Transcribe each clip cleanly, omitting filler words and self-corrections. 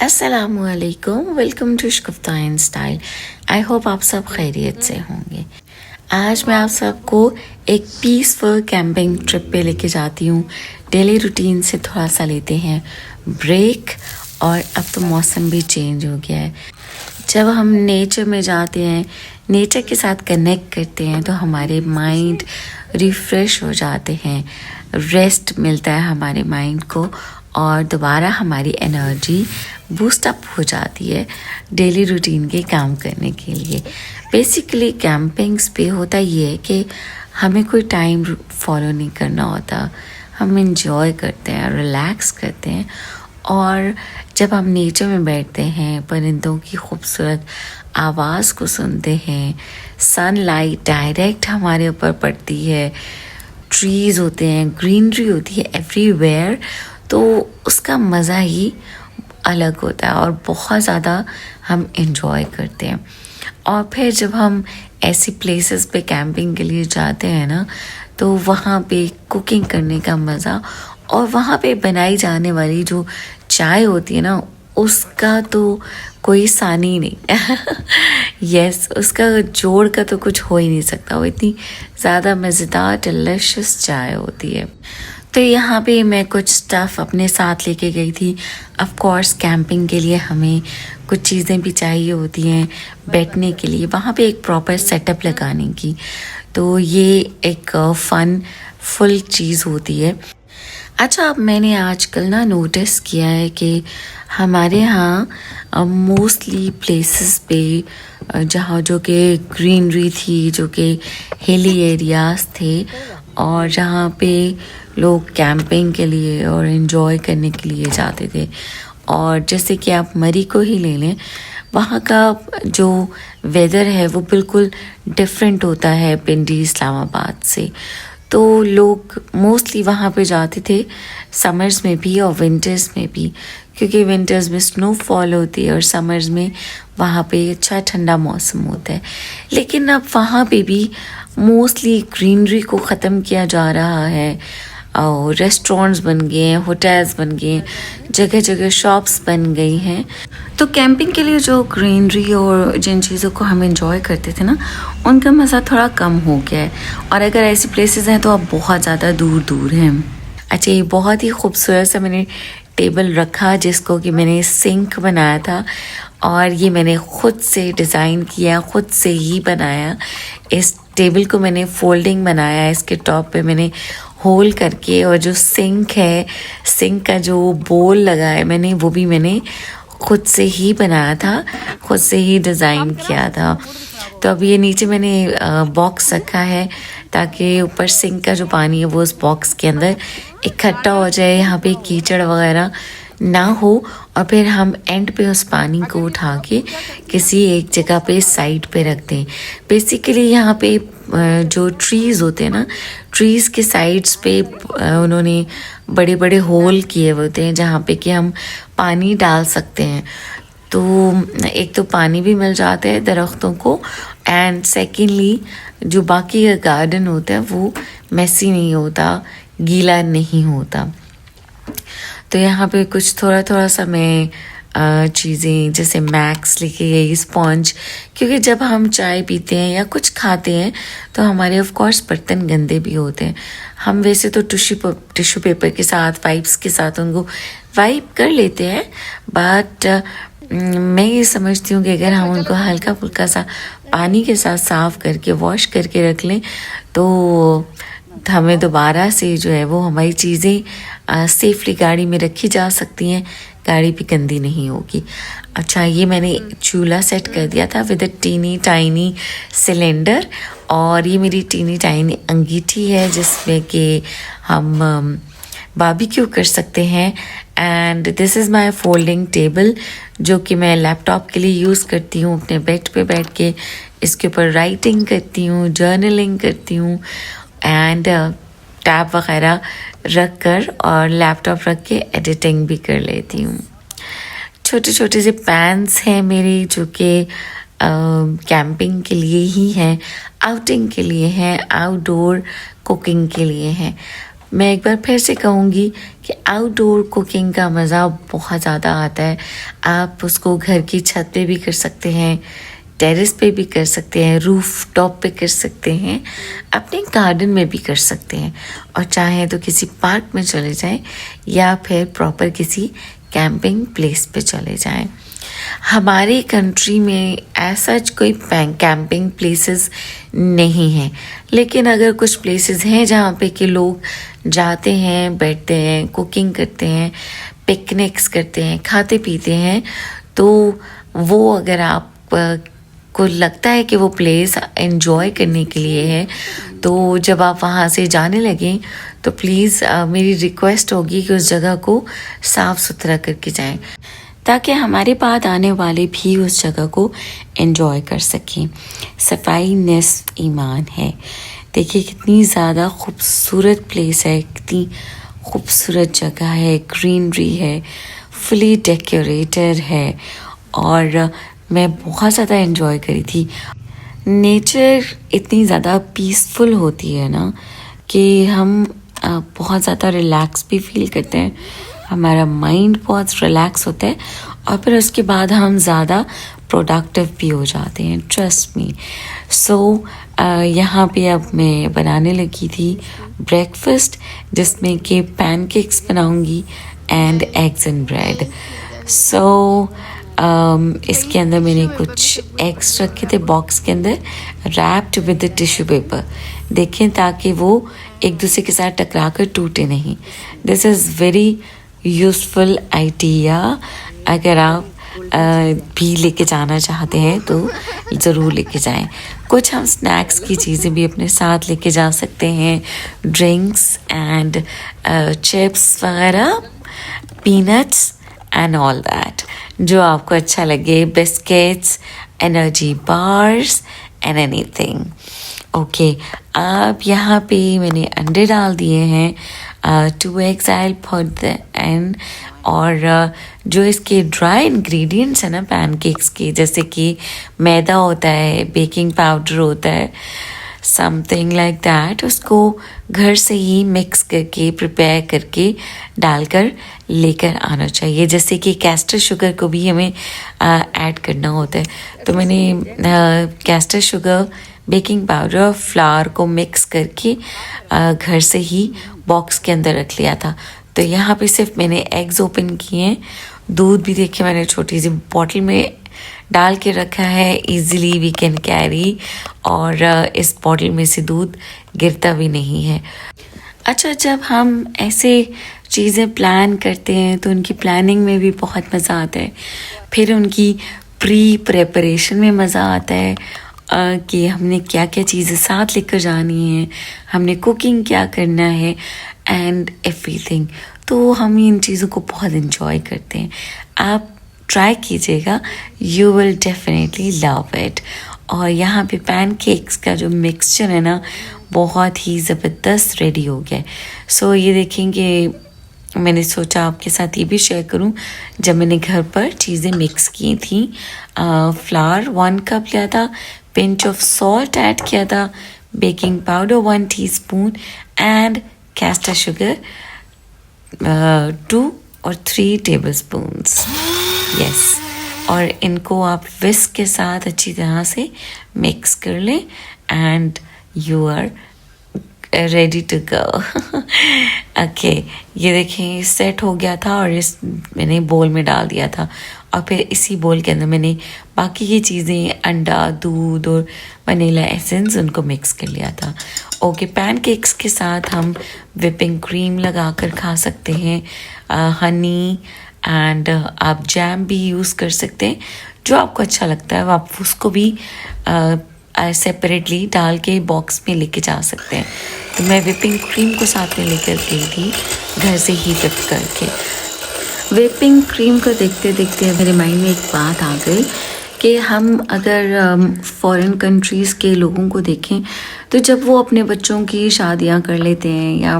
अस्सलामुअलैकुम, welcome to Shugufta in style. I hope आप सब खैरियत से होंगे। आज मैं आप सबको एक पीसफुल कैंपिंग ट्रिप पे लेके जाती हूँ। डेली रूटीन से थोड़ा सा लेते हैं ब्रेक, और अब तो मौसम भी चेंज हो गया है। जब हम नेचर में जाते हैं, नेचर के साथ कनेक्ट करते हैं, तो हमारे माइंड रिफ़्रेश हो जाते हैं, रेस्ट मिलता है हमारे माइंड को, और दोबारा हमारी एनर्जी बूस्ट अप हो जाती है डेली रूटीन के काम करने के लिए। बेसिकली कैंपिंग्स पे होता ये है कि हमें कोई टाइम फॉलो नहीं करना होता, हम इंजॉय करते हैं, रिलैक्स करते हैं। और जब हम नेचर में बैठते हैं, परिंदों की खूबसूरत आवाज़ को सुनते हैं, सनलाइट डायरेक्ट हमारे ऊपर पड़ती है, ट्रीज़ होते हैं, ग्रीनरी होती है एवरीवेयर, तो उसका मज़ा ही अलग होता है और बहुत ज़्यादा हम इन्जॉय करते हैं। और फिर जब हम ऐसी प्लेसेस पे कैंपिंग के लिए जाते हैं ना, तो वहाँ पे कुकिंग करने का मज़ा, और वहाँ पे बनाई जाने वाली जो चाय होती है ना, उसका तो कोई सानी नहीं। यस, उसका जोड़ का तो कुछ हो ही नहीं सकता। वो इतनी ज़्यादा मज़ेदार डिलिशियस चाय होती है। तो यहाँ पे मैं कुछ स्टफ़ अपने साथ लेके गई थी। ऑफ कोर्स कैंपिंग के लिए हमें कुछ चीज़ें भी चाहिए होती हैं बैठने के लिए, वहाँ पे एक प्रॉपर सेटअप लगाने की। तो ये एक फन फुल चीज़ होती है। अच्छा, अब मैंने आजकल ना नोटिस किया है कि हमारे यहाँ मोस्टली प्लेसेस पे जहाँ जो कि ग्रीनरी थी, जो कि हिली एरियाज़ थे, और जहाँ पे लोग कैंपिंग के लिए और इन्जॉय करने के लिए जाते थे, और जैसे कि आप मरी को ही ले लें, वहाँ का जो वेदर है वो बिल्कुल डिफरेंट होता है पिंडी इस्लामाबाद से। तो लोग मोस्टली वहाँ पे जाते थे समर्स में भी और विंटर्स में भी, क्योंकि विंटर्स में स्नोफॉल होती है और समर्स में वहाँ पे अच्छा ठंडा मौसम होता है। लेकिन अब वहाँ पे भी मोस्टली ग्रीनरी को ख़त्म किया जा रहा है, और रेस्टोरेंट्स बन गए हैं, होटल्स बन गए हैं, जगह जगह शॉप्स बन गई हैं। तो कैंपिंग के लिए जो ग्रीनरी और जिन चीज़ों को हम एंजॉय करते थे ना, उनका मज़ा थोड़ा कम हो गया है। और अगर ऐसी प्लेसेस हैं तो अब बहुत ज़्यादा दूर दूर हैं। अच्छा, ये बहुत ही खूबसूरत सा मैंने टेबल रखा, जिसको कि मैंने सिंक बनाया था, और ये मैंने ख़ुद से डिज़ाइन किया, ख़ुद से ही बनाया। इस टेबल को मैंने फोल्डिंग बनाया, इसके टॉप पे मैंने होल करके, और जो सिंक है, सिंक का जो बोल लगा है मैंने, वो भी मैंने खुद से ही बनाया था, खुद से ही डिज़ाइन किया था। तो अब ये नीचे मैंने बॉक्स रखा है, ताकि ऊपर सिंक का जो पानी है वो उस बॉक्स के अंदर इकट्ठा हो जाए, यहाँ पे कीचड़ वगैरह ना हो, और फिर हम एंड पे उस पानी को उठा के किसी एक जगह पे साइड पे रख दें। बेसिकली यहाँ पे जो ट्रीज़ होते हैं ना, ट्रीज़ के साइड्स पे उन्होंने बड़े बड़े होल किए होते हैं, जहाँ पे कि हम पानी डाल सकते हैं। तो एक तो पानी भी मिल जाता है दरख्तों को, एंड सेकेंडली जो बाकी का गार्डन होता है वो मैसी नहीं होता, गीला नहीं होता। तो यहाँ पे कुछ थोड़ा थोड़ा सा मैं चीज़ें जैसे मैक्स लेके गई, स्पॉन्ज, क्योंकि जब हम चाय पीते हैं या कुछ खाते हैं तो हमारे ऑफ कोर्स बर्तन गंदे भी होते हैं। हम वैसे तो टिश्यू पेपर के साथ, वाइप्स के साथ उनको वाइप कर लेते हैं, बट मैं ये समझती हूँ कि अगर हम उनको हल्का फुल्का सा पानी के साथ साफ़ करके वॉश करके रख लें, तो हमें दोबारा से जो है वो हमारी चीज़ें सेफली गाड़ी में रखी जा सकती हैं, गाड़ी भी गंदी नहीं होगी। अच्छा, ये मैंने चूल्हा सेट कर दिया था with a teeny tiny cylinder, और ये मेरी टीनी टाइनी अंगीठी है, जिसमें कि हम बारबेक्यू कर सकते हैं। And this is my folding table, जो कि मैं लैपटॉप के लिए यूज़ करती हूँ। अपने बेड पे बैठ के इसके ऊपर राइटिंग करती हूँ, जर्नलिंग करती हूँ, एंड टैब वगैरह रख कर और लैपटॉप रख के एडिटिंग भी कर लेती हूँ। छोटे छोटे से पैन्स हैं मेरे, जो कि कैंपिंग के लिए ही हैं, आउटिंग के लिए हैं, आउटडोर कुकिंग के लिए हैं। मैं एक बार फिर से कहूँगी कि आउटडोर कुकिंग का मज़ा बहुत ज़्यादा आता है। आप उसको घर की छत पे भी कर सकते हैं, टेरेस पे भी कर सकते हैं, रूफ टॉप पे कर सकते हैं, अपने गार्डन में भी कर सकते हैं, और चाहें तो किसी पार्क में चले जाएं या फिर प्रॉपर किसी कैंपिंग प्लेस पे चले जाएं। हमारी कंट्री में ऐसा कोई कैंपिंग प्लेसेस नहीं हैं, लेकिन अगर कुछ प्लेसेस हैं जहाँ पे कि लोग जाते हैं, बैठते हैं, कुकिंग करते हैं, पिकनिक्स करते हैं, खाते पीते हैं, तो वो अगर आप को लगता है कि वो प्लेस एंजॉय करने के लिए है, तो जब आप वहाँ से जाने लगें तो प्लीज़ मेरी रिक्वेस्ट होगी कि उस जगह को साफ़ सुथरा करके जाएं, ताकि हमारे बाद आने वाले भी उस जगह को एंजॉय कर सकें। सफाई निस्फ ईमान है। देखिए कितनी ज़्यादा खूबसूरत प्लेस है, कितनी खूबसूरत जगह है, ग्रीनरी है, फुली डेकोरेटेड है, और मैं बहुत ज़्यादा एंजॉय करी थी। नेचर इतनी ज़्यादा पीसफुल होती है ना कि हम बहुत ज़्यादा रिलैक्स भी फील करते हैं, हमारा माइंड बहुत रिलैक्स होता है, और फिर उसके बाद हम ज़्यादा प्रोडक्टिव भी हो जाते हैं, ट्रस्ट मी। सो यहाँ पे अब मैं बनाने लगी थी ब्रेकफास्ट, जिसमें कि पैनकेक्स बनाऊंगी एंड एग्स एंड ब्रेड। सो इसके अंदर मैंने कुछ एग्स रखे थे बॉक्स के अंदर, रैप्ड विद टिश्यू पेपर, देखें, ताकि वो एक दूसरे के साथ टकरा कर टूटे नहीं। This is very useful idea. अगर आप भी लेके जाना चाहते हैं तो ज़रूर लेके जाएं। कुछ हम स्नैक्स की चीज़ें भी अपने साथ लेके जा सकते हैं, ड्रिंक्स एंड चिप्स वगैरह, पीनट्स एंड ऑल दैट, जो आपको अच्छा लगे, biscuits, energy bars and anything. Okay, अब यहाँ पे मैंने अंडे डाल दिए हैं, 2 eggs I'll put in, और जो इसके ड्राई इंग्रेडिएंट्स हैं ना पैनकेक्स के, जैसे कि मैदा होता है, बेकिंग पाउडर होता है, समथिंग लाइक दैट, उसको घर से ही मिक्स करके प्रिपेयर करके डालकर लेकर आना चाहिए। जैसे कि कैस्टर शुगर को भी हमें ऐड करना होता है, तो मैंने कैस्टर शुगर, बेकिंग पाउडर और फ्लावर को मिक्स करके घर से ही बॉक्स के अंदर रख लिया था। तो यहाँ पे सिर्फ मैंने एग्स ओपन किए हैं, दूध भी देखिए मैंने छोटी सी बॉटल में डाल के रखा है, इजीली वी कैन कैरी, और इस बॉटल में से दूध गिरता भी नहीं है। अच्छा, जब हम ऐसे चीज़ें प्लान करते हैं तो उनकी प्लानिंग में भी बहुत मज़ा आता है, फिर उनकी प्री प्रेपरेशन में मज़ा आता है कि हमने क्या क्या चीज़ें साथ लेकर जानी है, हमने कुकिंग क्या करना है एंड एवरीथिंग। तो हम इन चीज़ों को बहुत इन्जॉय करते हैं। आप ट्राई कीजिएगा, you will definitely love it. और यहाँ पे पैनकेक्स का जो मिक्सचर है ना, बहुत ही ज़बरदस्त रेडी हो गया है। सो ये देखेंगे, मैंने सोचा आपके साथ ये भी शेयर करूं, जब मैंने घर पर चीज़ें मिक्स की थी। फ्लावर 1 कप लिया था, पिंच ऑफ सॉल्ट ऐड किया था, baking powder 1 teaspoon and castor sugar 2 और 3 टेबलस्पून्स। यस, और इनको आप विस्क के साथ अच्छी तरह से मिक्स कर लें and you are ready to go. Okay, ये देखें सेट हो गया था, और इस मैंने बोल में डाल दिया था, और फिर इसी बोल के अंदर मैंने बाकी की चीज़ें, अंडा, दूध और वनीला एसेंस, उनको मिक्स कर लिया था। ओके, पैनकेक्स के साथ हम विपिंग क्रीम लगा कर खा सकते हैं, हनी एंड आप जैम भी यूज़ कर सकते हैं, जो आपको अच्छा लगता है आप उसको भी सेपरेटली डाल के बॉक्स में लेके जा सकते हैं। तो मैं विपिंग क्रीम को साथ में लेकर गई थी घर से ही विप करके। विपिंग क्रीम को देखते देखते मेरे माइंड में एक बात आ गई कि हम अगर फॉरेन कंट्रीज़ के लोगों को देखें, तो जब वो अपने बच्चों की शादियां कर लेते हैं या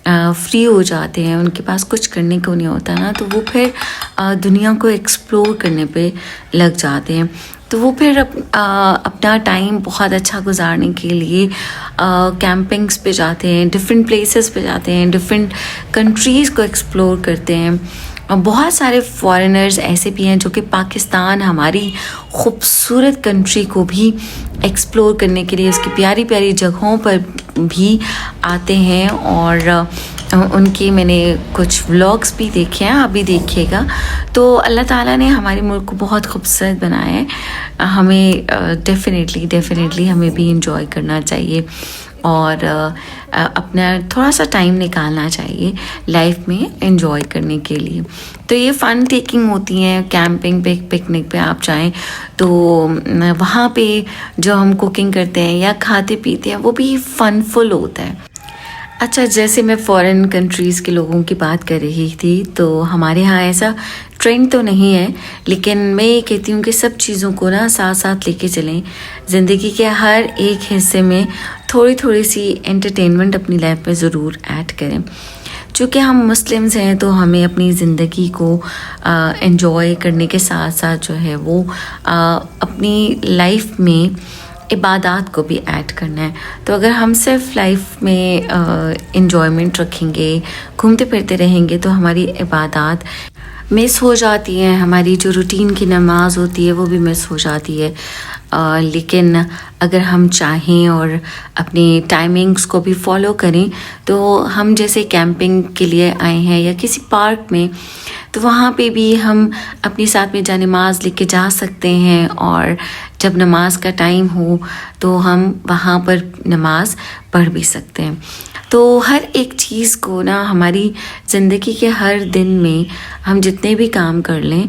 फ्री हो जाते हैं, उनके पास कुछ करने को नहीं होता ना, तो वो फिर दुनिया को एक्सप्लोर करने पे लग जाते हैं। तो वो फिर अपना टाइम बहुत अच्छा गुजारने के लिए कैंपिंग्स पे जाते हैं, डिफरेंट प्लेसेस पे जाते हैं, डिफरेंट कंट्रीज़ को एक्सप्लोर करते हैं। और बहुत सारे फॉरेनर्स ऐसे भी हैं जो कि पाकिस्तान, हमारी खूबसूरत कंट्री को भी एक्सप्लोर करने के लिए, उसकी प्यारी प्यारी जगहों पर भी आते हैं। और उनके मैंने कुछ व्लॉग्स भी देखे हैं, आप भी देखिएगा। तो अल्लाह ताला ने हमारे मुल्क को बहुत खूबसूरत बनाया है, हमें डेफिनेटली हमें भी इंजॉय करना चाहिए और अपना थोड़ा सा टाइम निकालना चाहिए लाइफ में एंजॉय करने के लिए। तो ये फ़न टेकिंग होती हैं, कैंपिंग पे, पिकनिक पे आप जाएं तो वहाँ पे जो हम कुकिंग करते हैं या खाते पीते हैं वो भी फनफुल होता है। अच्छा, जैसे मैं फ़ॉरेन कंट्रीज़ के लोगों की बात कर रही थी, तो हमारे यहाँ ऐसा ट्रेंड तो नहीं है, लेकिन मैं ये कहती हूँ कि सब चीज़ों को ना साथ साथ लेके चलें। ज़िंदगी के हर एक हिस्से में थोड़ी थोड़ी सी एंटरटेनमेंट अपनी लाइफ में ज़रूर ऐड करें। चूँकि हम मुस्लिम्स हैं तो हमें अपनी ज़िंदगी को एंजॉय करने के साथ साथ जो है वो अपनी लाइफ में इबादत को भी ऐड करना है। तो अगर हम सिर्फ लाइफ में एंजॉयमेंट रखेंगे, घूमते फिरते रहेंगे, तो हमारी इबादत मिस हो जाती हैं, हमारी जो रूटीन की नमाज होती है वो भी मिस हो जाती है। लेकिन अगर हम चाहें और अपनी टाइमिंग्स को भी फॉलो करें, तो हम जैसे कैंपिंग के लिए आए हैं या किसी पार्क में, तो वहाँ पे भी हम अपनी साथ में नमाज लेके जा सकते हैं और जब नमाज का टाइम हो तो हम वहाँ पर नमाज पढ़ भी सकते हैं। तो हर एक चीज़ को ना हमारी ज़िंदगी के हर दिन में हम जितने भी काम कर लें,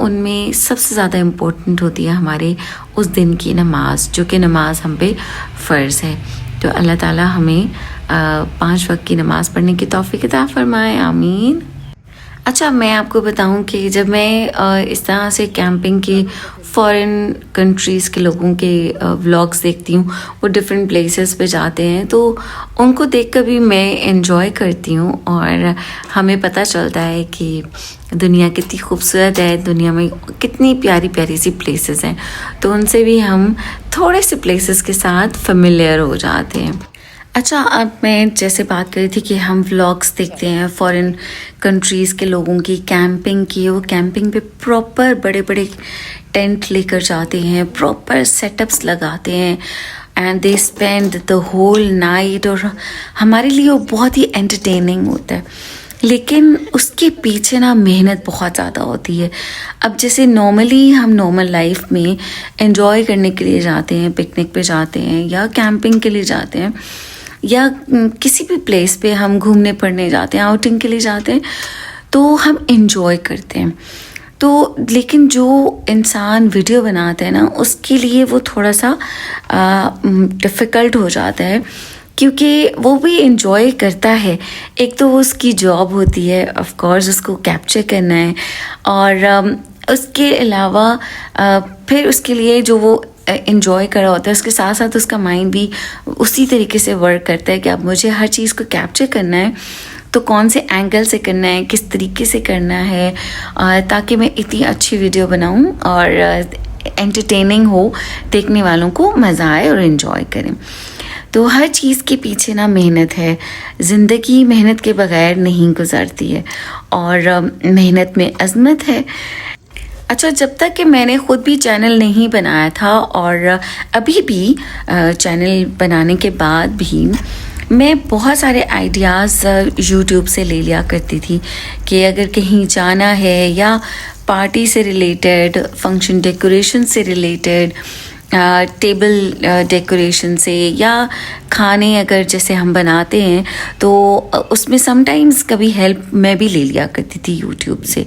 उनमें सबसे ज़्यादा इम्पोर्टेंट होती है हमारे उस दिन की नमाज, जो कि नमाज हम पे फ़र्ज़ है। तो अल्लाह ताला हमें 5 वक्त की नमाज़ पढ़ने की तौफ़ीक अता फ़रमाए, आमीन। अच्छा, मैं आपको बताऊं कि जब मैं इस तरह से कैंपिंग के फॉरेन कंट्रीज़ के लोगों के व्लॉग्स देखती हूँ, वो डिफरेंट प्लेसेस पे जाते हैं, तो उनको देखकर भी मैं एंजॉय करती हूँ और हमें पता चलता है कि दुनिया कितनी खूबसूरत है, दुनिया में कितनी प्यारी प्यारी सी प्लेसेस हैं। तो उनसे भी हम थोड़े से प्लेसेस के साथ फेमिलियर हो जाते हैं। अच्छा, अब मैं जैसे बात कर रही थी कि हम व्लॉग्स देखते हैं फॉरेन कंट्रीज़ के लोगों की कैंपिंग की, वो कैंपिंग पे प्रॉपर बड़े बड़े टेंट लेकर जाते हैं, प्रॉपर सेटअप्स लगाते हैं and they spend the whole night, और हमारे लिए वो बहुत ही एंटरटेनिंग होता है। लेकिन उसके पीछे ना मेहनत बहुत ज़्यादा होती है। अब जैसे नॉर्मली हम नॉर्मल लाइफ में एंजॉय करने के लिए जाते हैं, पिकनिक पे जाते हैं या कैंपिंग के लिए जाते हैं या किसी भी प्लेस पे हम घूमने फिरने जाते हैं, आउटिंग के लिए जाते हैं, तो हम एंजॉय करते हैं। तो लेकिन जो इंसान वीडियो बनाते हैं ना, उसके लिए वो थोड़ा सा डिफ़िकल्ट हो जाता है, क्योंकि वो भी एंजॉय करता है। एक तो उसकी जॉब होती है, ऑफ कोर्स उसको कैप्चर करना है, और उसके अलावा फिर उसके लिए जो वो एंजॉय कर रहा होता है, उसके साथ साथ उसका माइंड भी उसी तरीके से वर्क करता है कि अब मुझे हर चीज़ को कैप्चर करना है, तो कौन से एंगल से करना है, किस तरीके से करना है, ताकि मैं इतनी अच्छी वीडियो बनाऊं और एंटरटेनिंग हो, देखने वालों को मज़ा आए और एंजॉय करें। तो हर चीज़ के पीछे ना मेहनत है। ज़िंदगी मेहनत के बगैर नहीं गुजरती है, और मेहनत में अज़मत है। अच्छा, जब तक कि मैंने ख़ुद भी चैनल नहीं बनाया था, और अभी भी चैनल बनाने के बाद भी मैं बहुत सारे आइडियाज़ यूट्यूब से ले लिया करती थी कि अगर कहीं जाना है या पार्टी से रिलेटेड, फंक्शन डेकोरेशन से रिलेटेड, टेबल डेकोरेशन से, या खाने अगर जैसे हम बनाते हैं तो उसमें समटाइम्स कभी हेल्प मैं भी ले लिया करती थी यूट्यूब से।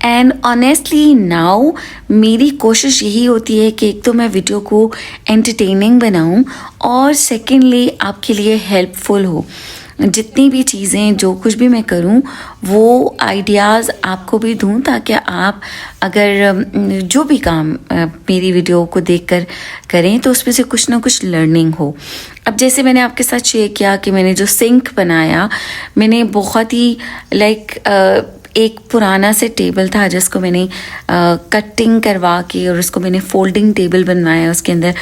एंड ऑनेस्टली नाउ मेरी कोशिश यही होती है कि एक तो मैं वीडियो को एंटरटेनिंग बनाऊं, और सेकेंडली आपके लिए हेल्पफुल हो। जितनी भी चीज़ें जो कुछ भी मैं करूं वो आइडियाज़ आपको भी दूं, ताकि आप अगर जो भी काम मेरी वीडियो को देखकर करें तो उसमें से कुछ ना कुछ लर्निंग हो। अब जैसे मैंने आपके साथ शेयर किया कि मैंने जो सिंक बनाया, मैंने बहुत ही एक पुराना से टेबल था जिसको मैंने कटिंग करवा के और उसको मैंने फोल्डिंग टेबल बनवाया, उसके अंदर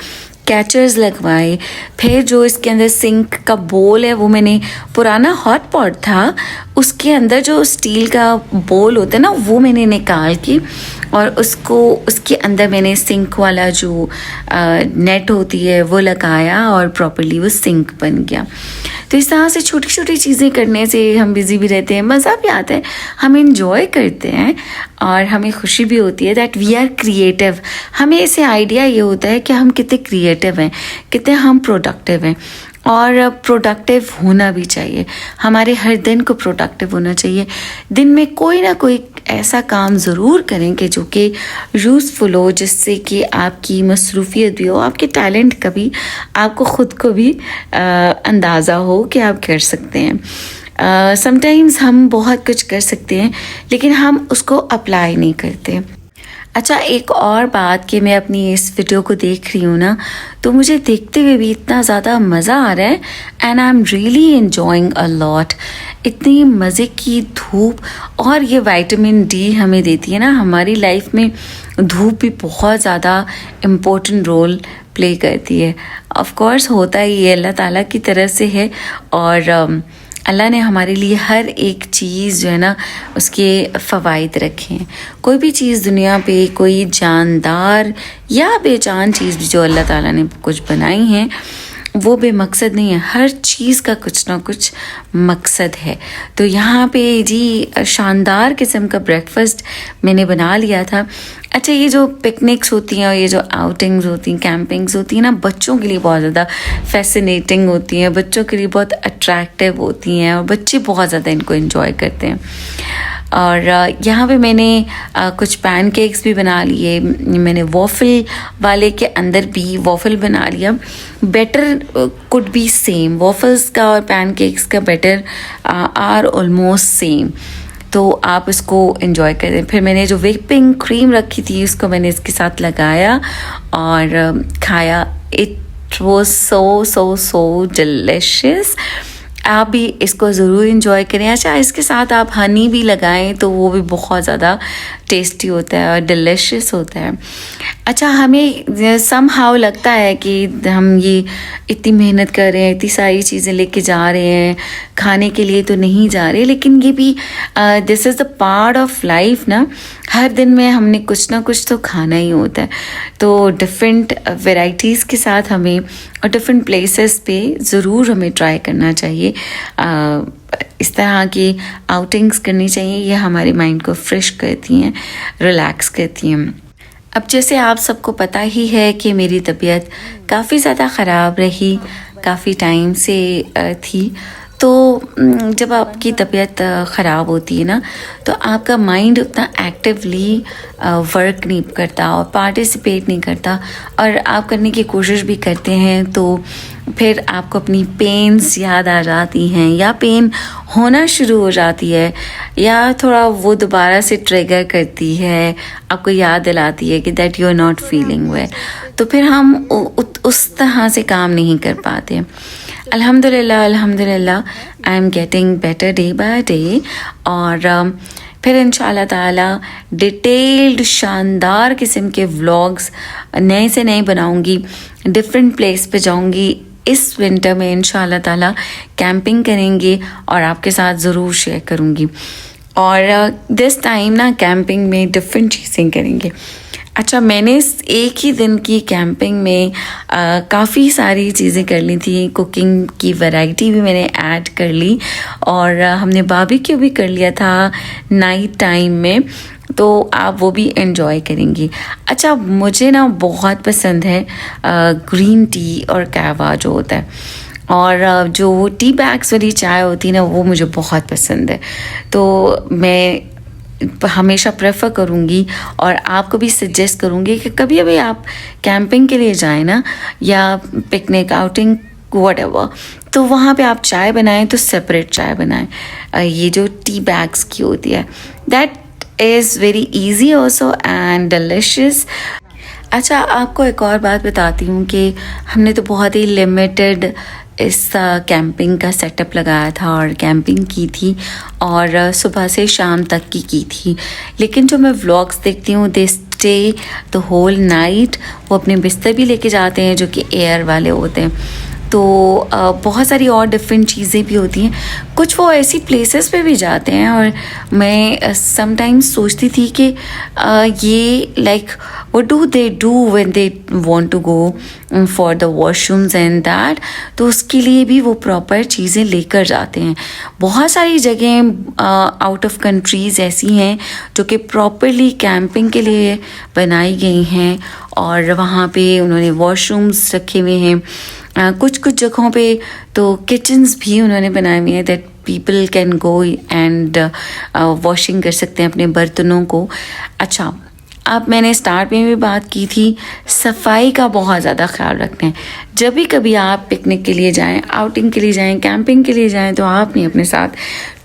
कैचर्स लगवाए। फिर जो इसके अंदर सिंक का बोल है वो मैंने, पुराना हॉट पॉट था उसके अंदर जो स्टील का बोल होता है ना वो मैंने निकाल के और उसके अंदर मैंने सिंक वाला जो नेट होती है वो लगाया और प्रॉपर्ली वो सिंक बन गया। तो इस तरह से छोटी छोटी चीज़ें करने से हम बिज़ी भी रहते हैं, मज़ा भी आता है, हम इंजॉय करते हैं और हमें खुशी भी होती है दैट वी आर क्रिएटिव। हमें इसे आइडिया ये होता है कि हम कितने क्रिएटिव हैं, कितने हम प्रोडक्टिव हैं, और प्रोडक्टिव होना भी चाहिए। हमारे हर दिन को प्रोडक्टिव होना चाहिए। दिन में कोई ना कोई ऐसा काम ज़रूर करें कि जो कि यूज़फुल हो, जिससे कि आपकी मसरूफियत भी हो, आपके टैलेंट का भी आपको ख़ुद को भी अंदाज़ा हो कि आप कर सकते हैं। समटाइम्स हम बहुत कुछ कर सकते हैं लेकिन हम उसको अप्लाई नहीं करते। अच्छा, एक और बात कि मैं अपनी इस वीडियो को देख रही हूँ ना, तो मुझे देखते हुए भी इतना ज़्यादा मज़ा आ रहा है and I am really enjoying a lot. इतनी मज़े की धूप, और ये विटामिन डी हमें देती है ना हमारी लाइफ में। धूप भी बहुत ज़्यादा इम्पोर्टेंट रोल प्ले करती है। ऑफ कोर्स होता ही है, अल्लाह ताला की तरफ से है, और अल्लाह ने हमारे लिए हर एक चीज़ जो है ना उसके फ़वाइद रखे हैं। कोई भी चीज़ दुनिया पे, कोई जानदार या बेजान चीज़ भी जो अल्लाह ताला ने कुछ बनाई हैं वो बेमकसद नहीं है। हर चीज़ का कुछ ना कुछ मकसद है। तो यहाँ पे जी शानदार किस्म का ब्रेकफास्ट मैंने बना लिया था। अच्छा, ये जो पिकनिक्स होती हैं और ये जो आउटिंग्स होती हैं, कैंपिंग्स होती हैं ना, बच्चों के लिए बहुत ज़्यादा फैसिनेटिंग होती हैं, बच्चों के लिए बहुत अट्रैक्टिव होती हैं और बच्चे बहुत ज़्यादा इनको एंजॉय करते हैं। और यहाँ पे मैंने कुछ पैनकेक्स भी बना लिए। मैंने वॉफ़ल वाले के अंदर भी वॉफ़ल बना लिया। बैटर कुड बी सेम, वॉफ़ल्स का और पैनकेक्स का बैटर आर ऑलमोस्ट सेम, तो आप इसको एंजॉय करें। फिर मैंने जो व्हिपिंग क्रीम रखी थी उसको मैंने इसके साथ लगाया और खाया। It was so so so delicious. आप भी इसको ज़रूर इंजॉय करें। अच्छा, इसके साथ आप हनी भी लगाएं तो वो भी बहुत ज़्यादा टेस्टी होता है और डिलिशियस होता है। अच्छा, हमें समहाउ लगता है कि हम ये इतनी मेहनत कर रहे हैं, इतनी सारी चीज़ें लेके जा रहे हैं, खाने के लिए तो नहीं जा रहे, लेकिन ये भी this is the part of life ना। हर दिन में हमने कुछ ना कुछ तो खाना ही होता है। तो डिफरेंट वेराइटीज़ के साथ हमें और डिफरेंट प्लेसेस पे ज़रूर हमें ट्राई करना चाहिए। इस तरह की आउटिंग्स करनी चाहिए। ये हमारे माइंड को फ्रेश करती हैं, रिलैक्स करती हैं। अब जैसे आप सबको पता ही है कि मेरी तबीयत काफ़ी ज़्यादा ख़राब रही, काफ़ी टाइम से थी। तो जब आपकी तबीयत ख़राब होती है ना तो आपका माइंड उतना एक्टिवली वर्क नहीं करता और पार्टिसिपेट नहीं करता, और आप करने की कोशिश भी करते हैं तो फिर आपको अपनी पेन्स याद आ जाती हैं, या पेन होना शुरू हो जाती है, या थोड़ा वो दोबारा से ट्रिगर करती है, आपको याद दिलाती है कि that you are not feeling well. तो फिर हम उस तरह से काम नहीं कर पाते। अल्हम्दुलिल्लाह अल्हम्दुलिल्लाह I am getting better day by day, और फिर इंशाल्लाह ताला डिटेल्ड शानदार किस्म के व्लॉग्स नए से नए बनाऊंगी, डिफरेंट प्लेस पे जाऊंगी। इस विंटर में इंशाल्लाह ताला कैंपिंग करेंगे और आपके साथ ज़रूर शेयर करूंगी, और दिस टाइम ना कैंपिंग में डिफरेंट चीज़ें करेंगे। अच्छा, मैंने एक ही दिन की कैंपिंग में काफ़ी सारी चीज़ें कर ली थी। कुकिंग की वैरायटी भी मैंने ऐड कर ली, और हमने बारबेक्यू भी कर लिया था नाइट टाइम में, तो आप वो भी एंजॉय करेंगी। अच्छा, मुझे ना बहुत पसंद है ग्रीन टी और कहवा जो होता है, और जो टी बैग्स वाली चाय होती है ना वो मुझे बहुत पसंद है। तो मैं हमेशा प्रेफर करूँगी और आपको भी सजेस्ट करूँगी कि कभी अभी आप कैंपिंग के लिए जाएं ना, या पिकनिक आउटिंग व्हाटएवर। तो वहाँ पे आप चाय बनाएं तो सेपरेट चाय बनाएं। ये जो टी बैग्स की होती है, that is very easy also and delicious. अच्छा, आपको एक और बात बताती हूँ कि हमने तो बहुत ही लिमिटेड इस कैंपिंग का सेटअप लगाया था और कैंपिंग की थी और सुबह से शाम तक की थी। लेकिन जो मैं व्लॉग्स देखती हूँ, they stay the whole night. वो अपने बिस्तर भी लेके जाते हैं जो कि एयर वाले होते हैं। तो बहुत सारी और डिफरेंट चीज़ें भी होती हैं। कुछ वो ऐसी प्लेसेस पे भी जाते हैं और मैं समटाइम्स सोचती थी कि ये like what do they do when they want to go for the washrooms and that. तो उसके लिए भी वो प्रॉपर चीज़ें लेकर जाते हैं। बहुत सारी जगह आउट ऑफ कंट्रीज़ ऐसी हैं जो कि प्रॉपरली कैंपिंग के लिए बनाई गई हैं और वहाँ पे उन्होंने वॉशरूम्स रखे हुए हैं। कुछ जगहों पे तो किचन्स भी उन्होंने बनाए हुए हैं that people can go and washing कर सकते हैं अपने बर्तनों को। अच्छा, अब मैंने स्टार्ट में भी बात की थी, सफाई का बहुत ज़्यादा ख्याल रखना है। जब भी कभी आप पिकनिक के लिए जाएं, आउटिंग के लिए जाएं, कैंपिंग के लिए जाएं, तो आपने अपने साथ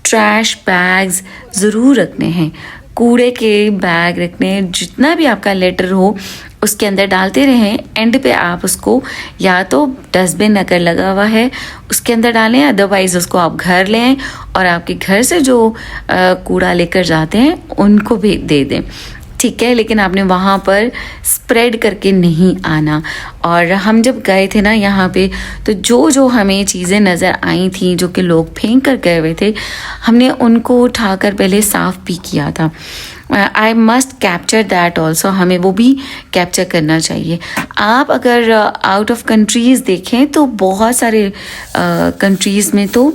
ट्रैश बैग्स ज़रूर रखने हैं, कूड़े के बैग रखने हैं। जितना भी आपका लेटर हो उसके अंदर डालते रहें। एंड पे आप उसको या तो डस्टबिन अगर लगा हुआ है उसके अंदर डालें, अदरवाइज़ उसको आप घर ले आएं और आपके घर से जो कूड़ा लेकर जाते हैं उनको भी दे दें, ठीक है। लेकिन आपने वहाँ पर स्प्रेड करके नहीं आना। और हम जब गए थे ना यहाँ पे, तो जो हमें चीज़ें नज़र आई थी जो कि लोग फेंक कर गए हुए थे, हमने उनको उठाकर पहले साफ़ भी किया था। I must capture that also, हमें वो भी कैप्चर करना चाहिए। आप अगर आउट ऑफ कंट्रीज़ देखें तो बहुत सारे कंट्रीज़ में तो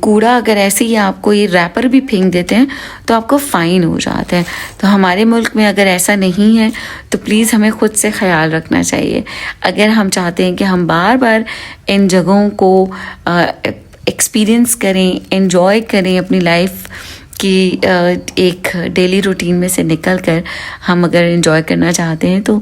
कूड़ा अगर ऐसे ही आपको ये रैपर भी फेंक देते हैं तो आपको फ़ाइन हो जाता है। तो हमारे मुल्क में अगर ऐसा नहीं है तो प्लीज़ हमें ख़ुद से ख़याल रखना चाहिए। अगर हम चाहते हैं कि हम बार बार इन जगहों को एक्सपीरियंस करें, एंजॉय करें अपनी लाइफ कि एक डेली रूटीन में से निकल कर हम अगर एंजॉय करना चाहते हैं तो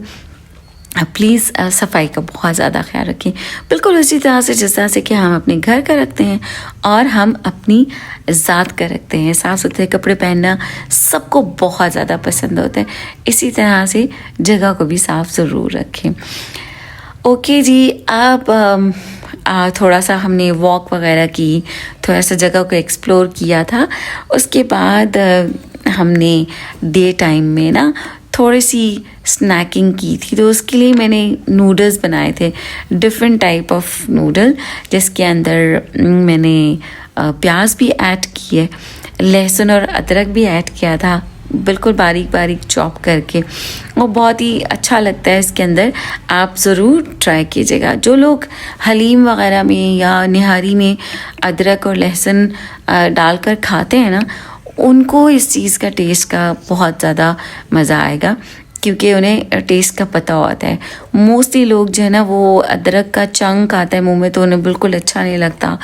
प्लीज़ सफाई का बहुत ज़्यादा ख्याल रखें। बिल्कुल उसी तरह से जिस तरह से कि हम अपने घर का रखते हैं और हम अपनी ज़ात का रखते हैं। साफ़ सुथरे कपड़े पहनना सबको बहुत ज़्यादा पसंद होता है, इसी तरह से जगह को भी साफ़ ज़रूर रखें। ओके जी, अब थोड़ा सा हमने वॉक वगैरह की, थोड़ा सा जगह को एक्सप्लोर किया था। उसके बाद हमने डे टाइम में ना थोड़ी सी स्नैकिंग की थी। तो उसके लिए मैंने नूडल्स बनाए थे, डिफरेंट टाइप ऑफ नूडल, जिसके अंदर मैंने प्याज भी ऐड किए, लहसुन और अदरक भी ऐड किया था, बिल्कुल बारीक बारीक चॉप करके। वो बहुत ही अच्छा लगता है इसके अंदर, आप ज़रूर ट्राई कीजिएगा। जो लोग हलीम वगैरह में या निहारी में अदरक और लहसुन डालकर खाते हैं ना, उनको इस चीज़ का टेस्ट का बहुत ज़्यादा मज़ा आएगा, क्योंकि उन्हें टेस्ट का पता होता है। मोस्टली लोग जो है ना, वो अदरक का चंक आता है मुंह में तो उन्हें बिल्कुल अच्छा नहीं लगता,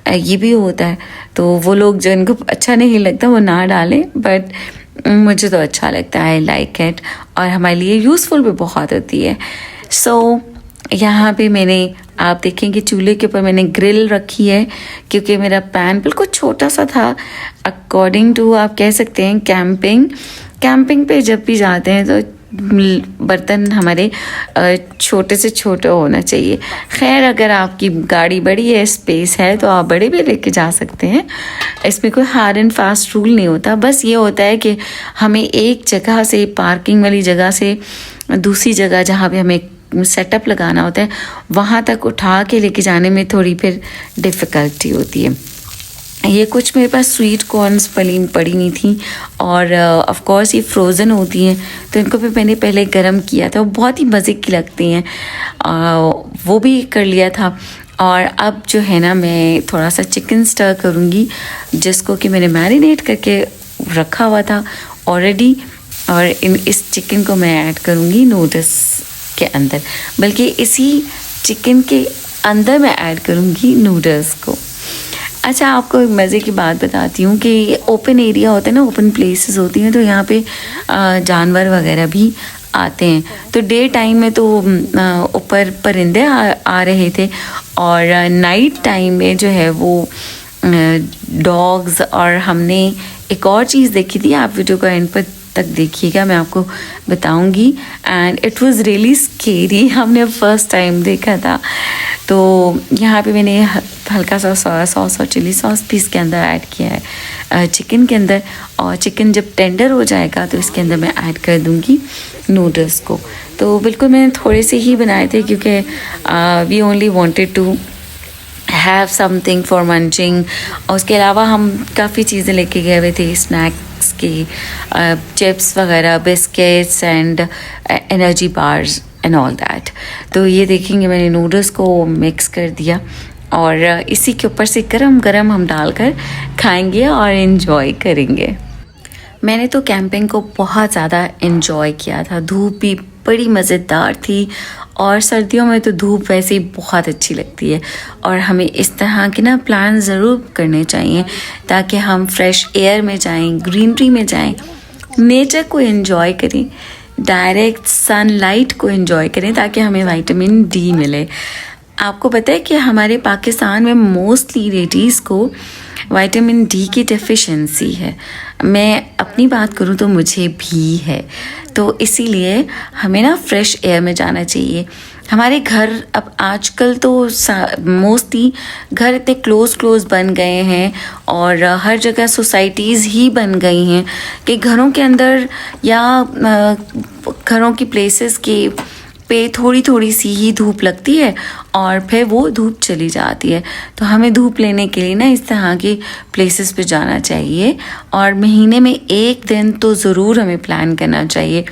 ये भी होता है। तो वो लोग जो इनको अच्छा नहीं लगता वो ना डालें, बट मुझे तो अच्छा लगता है, आई लाइक इट, और हमारे लिए यूज़फुल भी बहुत होती है। सो यहाँ पे मैंने, आप देखेंगे चूल्हे के ऊपर मैंने ग्रिल रखी है, क्योंकि मेरा पैन बिल्कुल छोटा सा था। अकॉर्डिंग टू आप कह सकते हैं कैंपिंग पे जब भी जाते हैं तो बर्तन हमारे छोटे से छोटे होना चाहिए। खैर, अगर आपकी गाड़ी बड़ी है, स्पेस है, तो आप बड़े भी लेके जा सकते हैं। इसमें कोई हार्ड एंड फास्ट रूल नहीं होता, बस ये होता है कि हमें एक जगह से, पार्किंग वाली जगह से दूसरी जगह जहाँ पे हमें सेटअप लगाना होता है, वहाँ तक उठा के लेके जाने में थोड़ी फिर डिफ़िकल्टी होती है। ये कुछ मेरे पास स्वीट कॉर्न्स पड़ी नहीं थी, और ऑफ कोर्स ये फ्रोज़न होती हैं, तो इनको भी मैंने पहले गरम किया था, वो बहुत ही मज़े की लगती हैं, वो भी कर लिया था। और अब जो है ना, मैं थोड़ा सा चिकन स्टर करूँगी, जिसको कि मैंने मैरिनेट करके रखा हुआ था ऑलरेडी, और इस चिकन को मैं ऐड करूँगी नूडल्स के अंदर, बल्कि इसी चिकन के अंदर मैं ऐड करूँगी नूडल्स को। अच्छा, आपको एक मज़े की बात बताती हूँ कि ओपन एरिया होता है ना, ओपन प्लेसेस होती हैं, तो यहाँ पे जानवर वगैरह भी आते हैं। तो डे टाइम में तो ऊपर परिंदे आ रहे थे, और नाइट टाइम में जो है वो डॉग्स। और हमने एक और चीज़ देखी थी, आप वीडियो को एंड पर तक देखिएगा, मैं आपको बताऊंगी। And it was really scary, हमने फर्स्ट टाइम देखा था। तो यहाँ पे मैंने हल्का सा सोया सॉस और चिली सॉस भी इसके अंदर ऐड किया है चिकन के अंदर। और चिकन जब टेंडर हो जाएगा तो इसके अंदर मैं ऐड कर दूँगी नूडल्स को। तो बिल्कुल मैंने थोड़े से ही बनाए थे, क्योंकि we only wanted to have something for munching. और उसके अलावा हम काफ़ी चीज़ें लेके गए हुए थे, स्नैक्स की, चिप्स वगैरह, biscuits and energy bars and all that. तो ये देखेंगे मैंने नूडल्स को मिक्स कर दिया, और इसी के ऊपर से गरम गरम हम डालकर खाएंगे और इन्जॉय करेंगे। मैंने तो कैंपिंग को बहुत ज़्यादा इन्जॉय किया था। धूप भी बड़ी मज़ेदार थी, और सर्दियों में तो धूप वैसे ही बहुत अच्छी लगती है। और हमें इस तरह के ना प्लान ज़रूर करने चाहिए, ताकि हम फ्रेश एयर में जाएं, ग्रीनरी में जाएं, नेचर को एंजॉय करें, डायरेक्ट सनलाइट को एंजॉय करें, ताकि हमें विटामिन डी मिले। आपको पता है कि हमारे पाकिस्तान में मोस्टली लेडीज़ को विटामिन डी की डेफिशिएंसी है। मैं अपनी बात करूँ तो मुझे भी है। तो इसीलिए हमें ना फ्रेश एयर में जाना चाहिए। हमारे घर अब आजकल तो मोस्टली घर इतने क्लोज बन गए हैं, और हर जगह सोसाइटीज़ ही बन गई हैं कि घरों के अंदर या घरों की प्लेसेस के पे थोड़ी थोड़ी सी ही धूप लगती है, और फिर वो धूप चली जाती है। तो हमें धूप लेने के लिए ना इस तरह के प्लेसेस पे जाना चाहिए, और महीने में एक दिन तो ज़रूर हमें प्लान करना चाहिए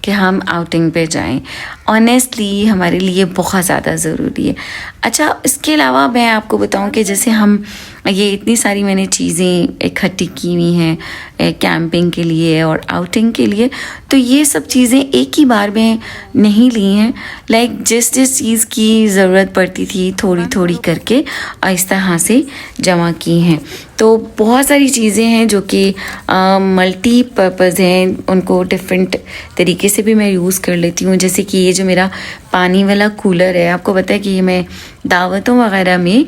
कि हम आउटिंग पे जाएं। ऑनेस्टली हमारे लिए बहुत ज़्यादा ज़रूरी है। अच्छा, इसके अलावा मैं आपको बताऊं कि जैसे हम ये इतनी सारी मैंने चीज़ें इकट्ठी की हुई हैं कैंपिंग के लिए और आउटिंग के लिए, तो ये सब चीज़ें एक ही बार में नहीं ली हैं। लाइक जिस चीज़ की ज़रूरत पड़ती थी थोड़ी थोड़ी करके इस तरह से जमा की हैं। तो बहुत सारी चीज़ें हैं जो कि मल्टीपर्पज़ हैं, उनको डिफरेंट तरीके से भी मैं यूज़ कर लेती हूँ। जैसे कि ये जो मेरा पानी वाला कूलर है, आपको पता है कि ये मैं दावतों वगैरह में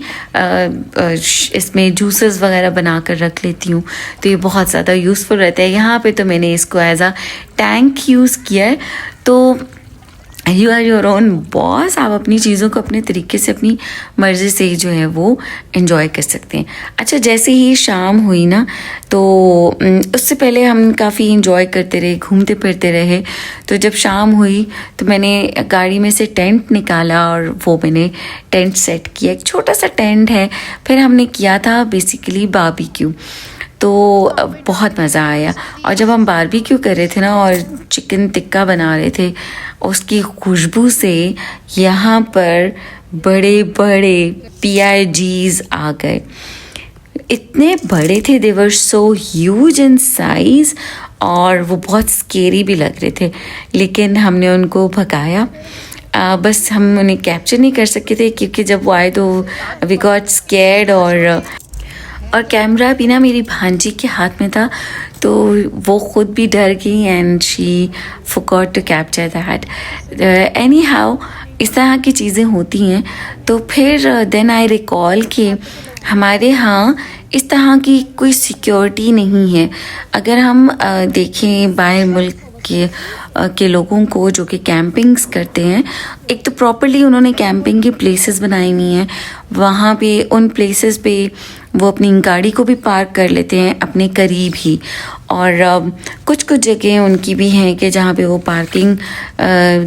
इसमें जूसेस वगैरह बना कर रख लेती हूँ, तो ये बहुत ज़्यादा यूज़फुल रहता है। यहाँ पे तो मैंने इसको एज अ टैंक यूज़ किया है। तो you are your own boss, आप अपनी चीज़ों को अपने तरीके से अपनी मर्ज़ी से जो है वो इन्जॉय कर सकते हैं। अच्छा, जैसे ही शाम हुई ना, तो उससे पहले हम काफ़ी इन्जॉय करते रहे, घूमते फिरते रहे। तो जब शाम हुई तो मैंने गाड़ी में से टेंट निकाला, और वो मैंने टेंट सेट किया। एक छोटा सा टेंट है। फिर हमने किया था बेसिकली बारबेक्यू, तो बहुत मज़ा आया। और जब हम बारबेक्यू कर रहे थे ना और चिकन टिक्का बना रहे थे, उसकी खुशबू से यहाँ पर बड़े बड़े PIGs आ गए। इतने बड़े थे, दे वर सो ह्यूज इन साइज़, और वो बहुत स्केरी भी लग रहे थे, लेकिन हमने उनको भगाया। बस हम उन्हें कैप्चर नहीं कर सके थे, क्योंकि जब वो आए तो वी गॉट स्कैर्ड। और कैमरा भी ना मेरी भांजी के हाथ में था, तो वो ख़ुद भी डर गई, and she forgot to capture that. Anyhow, इस तरह की चीज़ें होती हैं। तो फिर देन आई रिकॉल कि हमारे यहाँ इस तरह की कोई सिक्योरिटी नहीं है। अगर हम देखें बाहर मुल्क के लोगों को जो कि कैंपिंग्स करते हैं, एक तो प्रॉपर्ली उन्होंने कैंपिंग की प्लेसेस बनाई हुई हैं। वहाँ पे उन प्लेसेस पे वो अपनी गाड़ी को भी पार्क कर लेते हैं अपने करीब ही, और कुछ कुछ जगह उनकी भी हैं कि जहाँ पे वो पार्किंग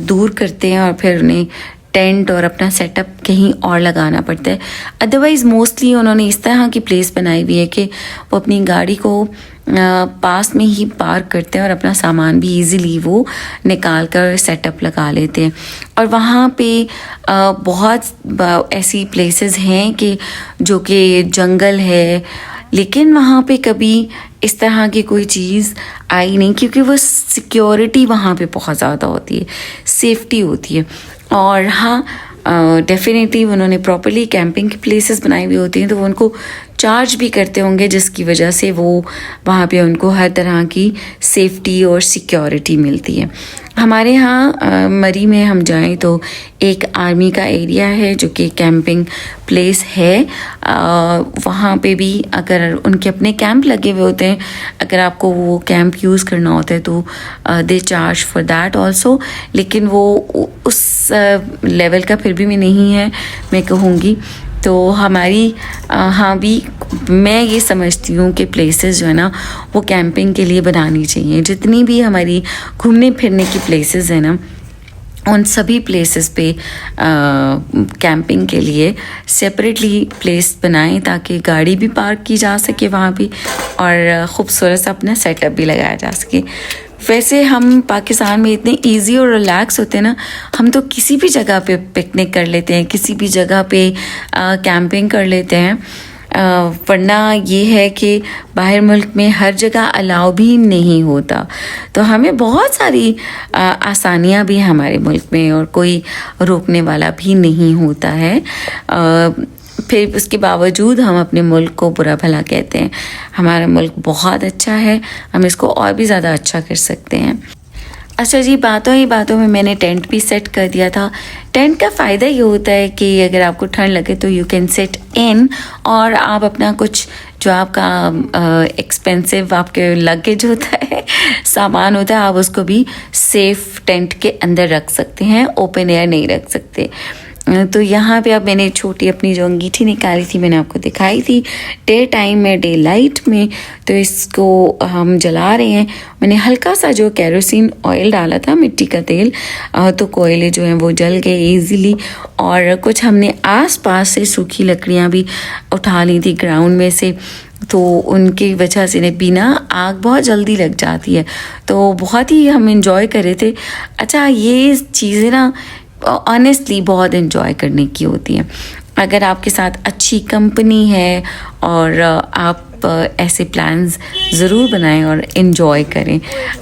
दूर करते हैं, और फिर उन्हें टेंट और अपना सेटअप कहीं और लगाना पड़ता है। अदरवाइज़ मोस्टली उन्होंने इस तरह की प्लेस बनाई हुई है कि वो अपनी गाड़ी को पास में ही पार्क करते हैं, और अपना सामान भी इजीली वो निकाल कर सेटअप लगा लेते हैं। और वहाँ पे बहुत ऐसी प्लेसेस हैं कि जो कि जंगल है, लेकिन वहाँ पे कभी इस तरह की कोई चीज़ आई नहीं, क्योंकि वो सिक्योरिटी वहाँ पे बहुत ज़्यादा होती है, सेफ्टी होती है। और हाँ, डेफिनेटली उन्होंने प्रॉपर्ली कैंपिंग की प्लेसेस बनाई हुई होती हैं, तो वो उनको चार्ज भी करते होंगे, जिसकी वजह से वो वहाँ पे उनको हर तरह की सेफ्टी और सिक्योरिटी मिलती है। हमारे यहाँ मरी में हम जाएं तो एक आर्मी का एरिया है जो कि कैंपिंग प्लेस है। वहाँ पे भी अगर उनके अपने कैंप लगे हुए होते हैं, अगर आपको वो कैंप यूज़ करना होता है तो they charge for that also, लेकिन वो उस लेवल का फिर भी मैं नहीं है, मैं कहूँगी। तो हमारी हाँ भी मैं ये समझती हूँ कि प्लेसेस जो है ना वो कैंपिंग के लिए बनानी चाहिए। जितनी भी हमारी घूमने फिरने की प्लेसेस है ना, उन सभी प्लेसेस पे कैंपिंग के लिए सेपरेटली प्लेस बनाएं ताकि गाड़ी भी पार्क की जा सके वहाँ भी और ख़ूबसूरत सा अपना सेटअप भी लगाया जा सके। वैसे हम पाकिस्तान में इतने इजी और रिलैक्स होते हैं ना, हम तो किसी भी जगह पे पिकनिक कर लेते हैं, किसी भी जगह पे कैंपिंग कर लेते हैं। वरना ये है कि बाहर मुल्क में हर जगह अलाउ भी नहीं होता। तो हमें बहुत सारी आसानियाँ भी हमारे मुल्क में और कोई रोकने वाला भी नहीं होता है। फिर उसके बावजूद हम अपने मुल्क को बुरा भला कहते हैं। हमारा मुल्क बहुत अच्छा है, हम इसको और भी ज़्यादा अच्छा कर सकते हैं। अच्छा जी, बातों ही बातों में मैंने टेंट भी सेट कर दिया था। टेंट का फ़ायदा ये होता है कि अगर आपको ठंड लगे तो यू कैन सेट इन, और आप अपना कुछ जो आपका एक्सपेंसिव आपके लगेज होता है, सामान होता है, आप उसको भी सेफ टेंट के अंदर रख सकते हैं, ओपन एयर नहीं रख सकते। तो यहाँ पे अब मैंने छोटी अपनी जो अंगीठी निकाली थी, मैंने आपको दिखाई थी डे टाइम में, डे लाइट में। तो इसको हम जला रहे हैं। मैंने हल्का सा जो केरोसिन ऑयल डाला था, मिट्टी का तेल, तो कोयले जो हैं वो जल गए ईज़िली। और कुछ हमने आसपास से सूखी लकड़ियाँ भी उठा ली थी ग्राउंड में से, तो उनकी वजह से बिना आग बहुत जल्दी लग जाती है। तो बहुत ही हम इंजॉय कर रहे थे। अच्छा, ये चीज़ें ना ऑनेस्टली बहुत इन्जॉय करने की होती हैं अगर आपके साथ अच्छी कंपनी है, और आप ऐसे प्लान्स ज़रूर बनाएं और इन्जॉय करें।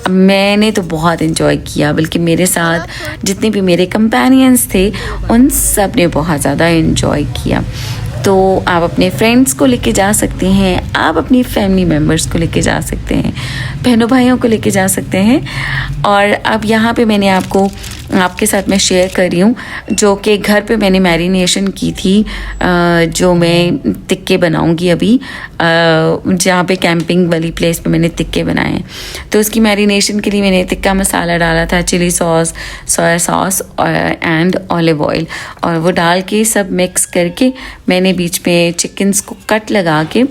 मैंने तो बहुत इन्जॉय किया, बल्कि मेरे साथ जितने भी मेरे कंपेनियंस थे उन सब ने बहुत ज़्यादा इन्जॉय किया। तो आप अपने फ्रेंड्स को लेके जा सकते हैं, आप अपनी फैमिली मेम्बर्स को लेके जा सकते हैं, बहनों भाइयों को लेके जा सकते हैं। और अब यहाँ पे मैंने आपके साथ मैं शेयर कर रही हूँ जो कि घर पे मैंने मैरिनेशन की थी, जो मैं टिक्के बनाऊँगी अभी, जहाँ पे कैंपिंग वाली प्लेस पे मैंने टिक्के बनाए हैं। तो उसकी मैरिनेशन के लिए मैंने टिक्का मसाला डाला था, chilli sauce, soya sauce and olive oil, और वो डाल के सब मिक्स करके मैंने बीच में चिकन्स को कट लगा के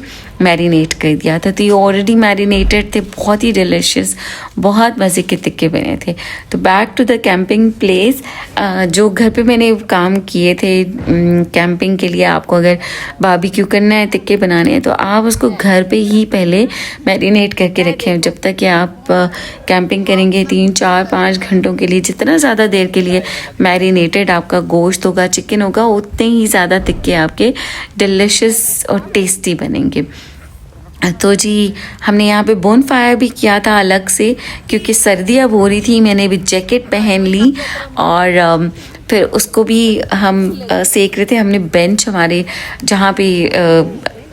मैरिनेट कर दिया था। तो ये ऑलरेडी मैरिनेटेड थे, बहुत ही डिलिशियस, बहुत मज़े के टिक्के बने थे। तो back to the camping place, जो घर पे मैंने काम किए थे कैंपिंग के लिए, आपको अगर बारबेक्यू करना है, टिक्के बनाने हैं, तो आप उसको घर पे ही पहले मैरिनेट करके रखें। जब तक कि आप कैंपिंग करेंगे 3, 4, 5 घंटों के लिए, जितना ज़्यादा देर के लिए मैरिनेटेड आपका गोश्त होगा, चिकन होगा, उतने ही ज़्यादा टिक्के आपके डिलिशियस और टेस्टी बनेंगे। तो जी, हमने यहाँ पे बोन फायर भी किया था अलग से, क्योंकि सर्दी अब हो रही थी। मैंने भी जैकेट पहन ली और फिर उसको भी हम सेक रहे थे। हमने बेंच हमारे जहाँ पे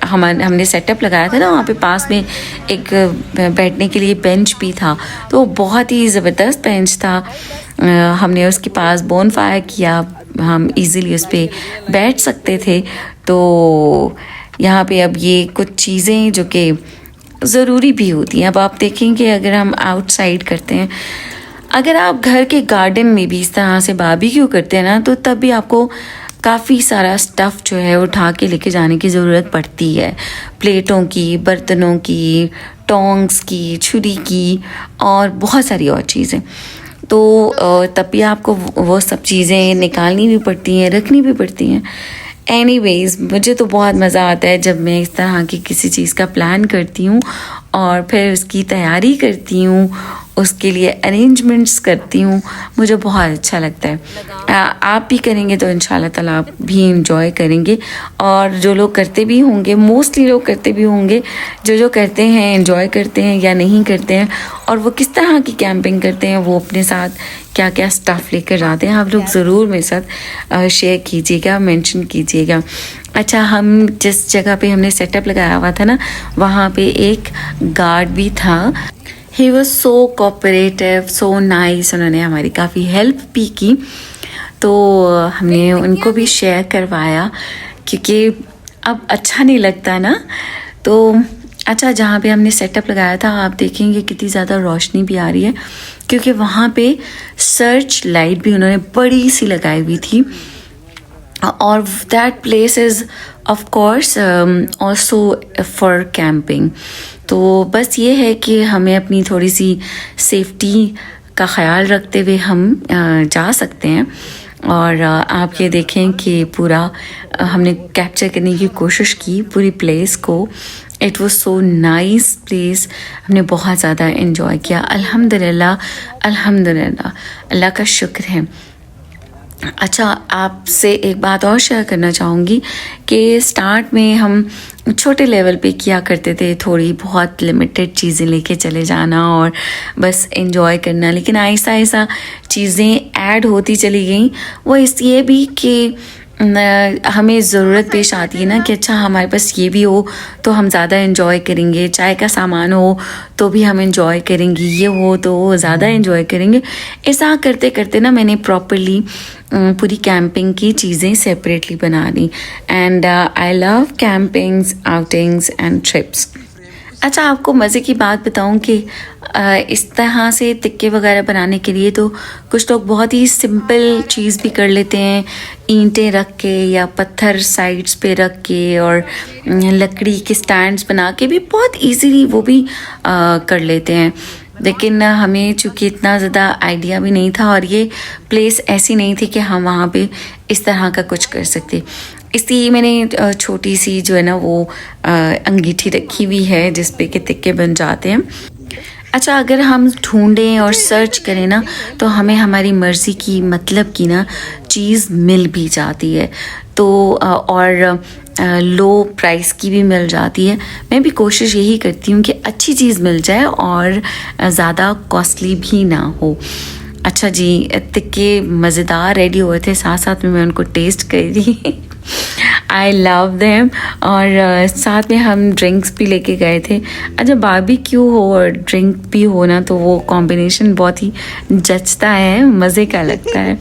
हमने सेटअप लगाया था ना, वहाँ पे पास में एक बैठने के लिए बेंच भी था, तो बहुत ही ज़बरदस्त बेंच था। हमने उसके पास बोन फायर किया, हम इजीली उस पर बैठ सकते थे। तो यहाँ पे अब ये कुछ चीज़ें जो कि ज़रूरी भी होती हैं। अब आप देखेंगे अगर हम आउटसाइड करते हैं, अगर आप घर के गार्डन में भी इस तरह से बारबेक्यू करते हैं ना, तो तब भी आपको काफ़ी सारा स्टफ़ जो है उठा के लेके जाने की ज़रूरत पड़ती है, प्लेटों की, बर्तनों की, टोंग्स की, छुरी की, और बहुत सारी और चीज़ें। तो तब भी आपको वो सब चीज़ें निकालनी भी पड़ती हैं, रखनी भी पड़ती हैं। एनीवेज़, मुझे तो बहुत मज़ा आता है जब मैं इस तरह की किसी चीज़ का प्लान करती हूँ और फिर उसकी तैयारी करती हूँ, उसके लिए अरेंजमेंट्स करती हूँ, मुझे बहुत अच्छा लगता है। आप भी करेंगे तो इंशाल्लाह ताला आप भी इंजॉय करेंगे। और जो लोग करते भी होंगे, मोस्टली लोग करते भी होंगे, जो करते हैं इंजॉय करते हैं या नहीं करते हैं, और वो किस तरह की कैंपिंग करते हैं, वो अपने साथ क्या क्या स्टफ़ लेकर जाते हैं, आप लोग ज़रूर मेरे साथ शेयर कीजिएगा, मेंशन कीजिएगा। अच्छा, हम जिस जगह पे हमने सेटअप लगाया हुआ था ना, वहाँ पे एक गार्ड भी था। He was so cooperative, so nice. उन्होंने हमारी काफ़ी हेल्प भी की, तो हमने उनको भी शेयर करवाया क्योंकि अब अच्छा नहीं लगता ना। तो अच्छा, जहाँ पे हमने सेटअप लगाया था आप देखेंगे कितनी ज़्यादा रोशनी भी आ रही है क्योंकि वहाँ पे सर्च लाइट भी उन्होंने बड़ी सी लगाई हुई थी। और that place is of course also for camping. तो बस ये है कि हमें अपनी थोड़ी सी सेफ्टी का ख्याल रखते हुए हम जा सकते हैं। और आप ये देखें कि पूरा हमने कैप्चर करने की कोशिश की पूरी प्लेस को। It was so nice place, हमने बहुत ज़्यादा इन्जॉय किया। अल्हम्दुलिल्लाह, अल्हम्दुलिल्लाह, अल्लाह का शुक्र है। अच्छा, आपसे एक बात और शेयर करना चाहूँगी कि स्टार्ट में हम छोटे लेवल पे किया करते थे, थोड़ी बहुत लिमिटेड चीज़ें लेके चले जाना और बस एंजॉय करना, लेकिन आहिस्ता आहिस्ता चीज़ें ऐड होती चली गई। वो इसलिए भी कि हमें ज़रूरत पेश आती है ना कि अच्छा हमारे पास ये भी हो तो हम ज़्यादा एंजॉय करेंगे, चाय का सामान हो तो भी हम एंजॉय करेंगे, ये हो तो ज़्यादा एंजॉय करेंगे। ऐसा करते करते ना मैंने प्रॉपरली पूरी कैंपिंग की चीज़ें सेपरेटली बना ली। And I love campings, outings and trips. अच्छा, आपको मज़े की बात बताऊं कि इस तरह से तिक्के वगैरह बनाने के लिए तो कुछ लोग बहुत ही सिंपल चीज़ भी कर लेते हैं, ईंटें रख के या पत्थर साइड्स पे रख के और लकड़ी के स्टैंड्स बना के भी बहुत इजीली वो भी कर लेते हैं। लेकिन हमें चूँकि इतना ज़्यादा आइडिया भी नहीं था और ये प्लेस ऐसी नहीं थी कि हम वहाँ पे इस तरह का कुछ कर सकते, इसलिए मैंने छोटी सी जो है ना वो अंगीठी रखी हुई है जिस पे के तिक्के बन जाते हैं। अच्छा, अगर हम ढूंढें और सर्च करें ना तो हमें हमारी मर्ज़ी की मतलब की ना चीज़ मिल भी जाती है, तो और लो प्राइस की भी मिल जाती है। मैं भी कोशिश यही करती हूँ कि अच्छी चीज़ मिल जाए और ज़्यादा कॉस्टली भी ना हो। अच्छा जी, तिक्के मज़ेदार रेडी हुए थे, साथ साथ में मैं उनको टेस्ट कर रही आई लव देम। और साथ में हम ड्रिंक्स भी लेके गए थे। अच्छा, बारबेक्यू हो और ड्रिंक भी हो ना तो वो कॉम्बिनेशन बहुत ही जचता है, मज़े का लगता है।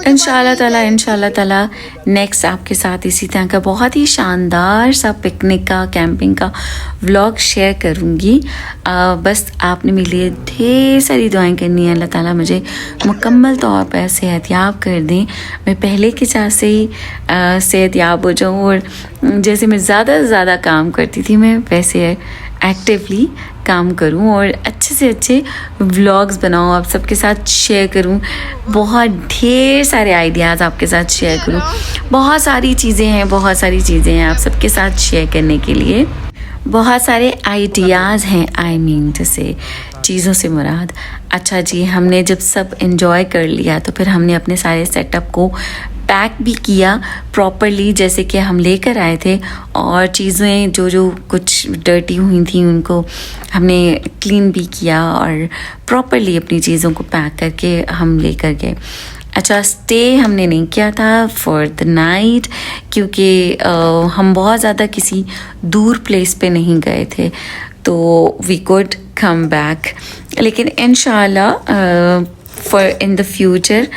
इंशाल्लाह ताला नेक्स्ट आपके साथ इसी तरह का बहुत ही शानदार सा पिकनिक का, कैंपिंग का व्लॉग शेयर करूँगी। बस आपने मेरे लिए ढेर सारी दुआएं करनी है, अल्लाह ताला मुझे मुकम्मल तौर पर सेहतयाब कर दें, मैं पहले के चाह से ही सेहतयाब हो जाऊँ और जैसे मैं ज़्यादा से ज़्यादा काम करती थी मैं वैसे एक्टिवली काम करूं और अच्छे से अच्छे व्लॉग्स बनाऊं, आप सबके साथ शेयर करूं, बहुत ढेर सारे आइडियाज़ आपके साथ शेयर करूं। बहुत सारी चीज़ें हैं आप सबके साथ शेयर करने के लिए, बहुत सारे आइडियाज़ हैं। आई मीन जैसे चीज़ों से मुराद। अच्छा जी, हमने जब सब एंजॉय कर लिया तो फिर हमने अपने सारे सेटअप को पैक भी किया प्रॉपरली जैसे कि हम लेकर आए थे, और चीज़ें जो कुछ डर्टी हुई थी उनको हमने क्लीन भी किया और प्रॉपरली अपनी चीज़ों को पैक करके हम लेकर गए। अच्छा, स्टे हमने नहीं किया था फॉर द नाइट क्योंकि हम बहुत ज़्यादा किसी दूर प्लेस पे नहीं गए थे, तो वी कुड कम बैक। लेकिन इंशाल्लाह फॉर इन द फ्यूचर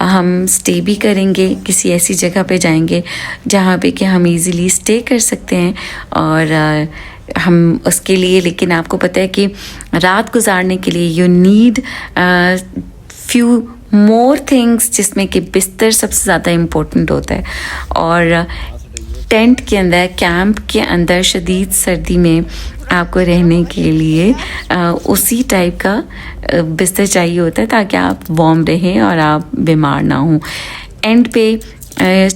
हम स्टे भी करेंगे, किसी ऐसी जगह पे जाएंगे जहाँ पे कि हम इजीली स्टे कर सकते हैं। और हम उसके लिए, लेकिन आपको पता है कि रात गुजारने के लिए you need few more things, जिसमें कि बिस्तर सबसे ज़्यादा इम्पोर्टेंट होता है। और टेंट के अंदर, कैंप के अंदर शदीद सर्दी में आपको रहने के लिए उसी टाइप का बिस्तर चाहिए होता है ताकि आप वार्म रहें और आप बीमार ना हों। एंड पे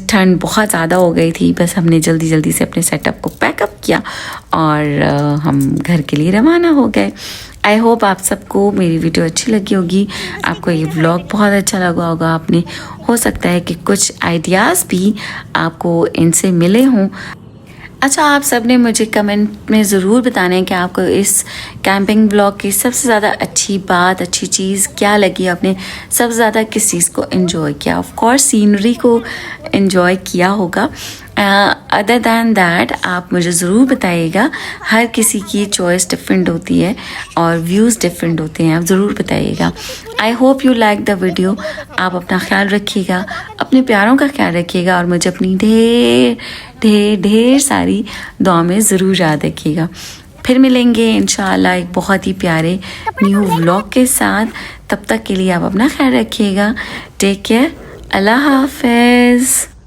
ठंड बहुत ज़्यादा हो गई थी, बस हमने जल्दी जल्दी से अपने सेटअप को पैकअप किया और हम घर के लिए रवाना हो गए। आई होप आप सबको मेरी वीडियो अच्छी लगी होगी, आपको ये व्लॉग बहुत अच्छा लगा होगा। आपने हो सकता है कि कुछ आइडियाज़ भी आपको इनसे मिले हों। अच्छा, आप सब ने मुझे कमेंट में ज़रूर बताना है कि आपको इस कैंपिंग ब्लॉग की सबसे ज़्यादा अच्छी बात, अच्छी चीज़ क्या लगी। आपने सबसे ज़्यादा किस चीज़ को एंजॉय किया। ऑफ कोर्स सीनरी को एंजॉय किया होगा। अदर दैन दैट आप मुझे ज़रूर बताइएगा। हर किसी की चॉइस डिफरेंट होती है और व्यूज़ डिफरेंट होते हैं। आप ज़रूर बताइएगा। I hope you like the video. आप अपना ख्याल रखिएगा, अपने प्यारों का ख्याल रखिएगा और मुझे अपनी ढेर ढेर ढेर सारी दुआ में ज़रूर याद रखिएगा। फिर मिलेंगे इंशाअल्लाह एक बहुत ही प्यारे न्यू व्लॉग के साथ। तब तक के लिए आप अपना ख्याल रखिएगा। Take care. अल्लाह हाफ़िज़।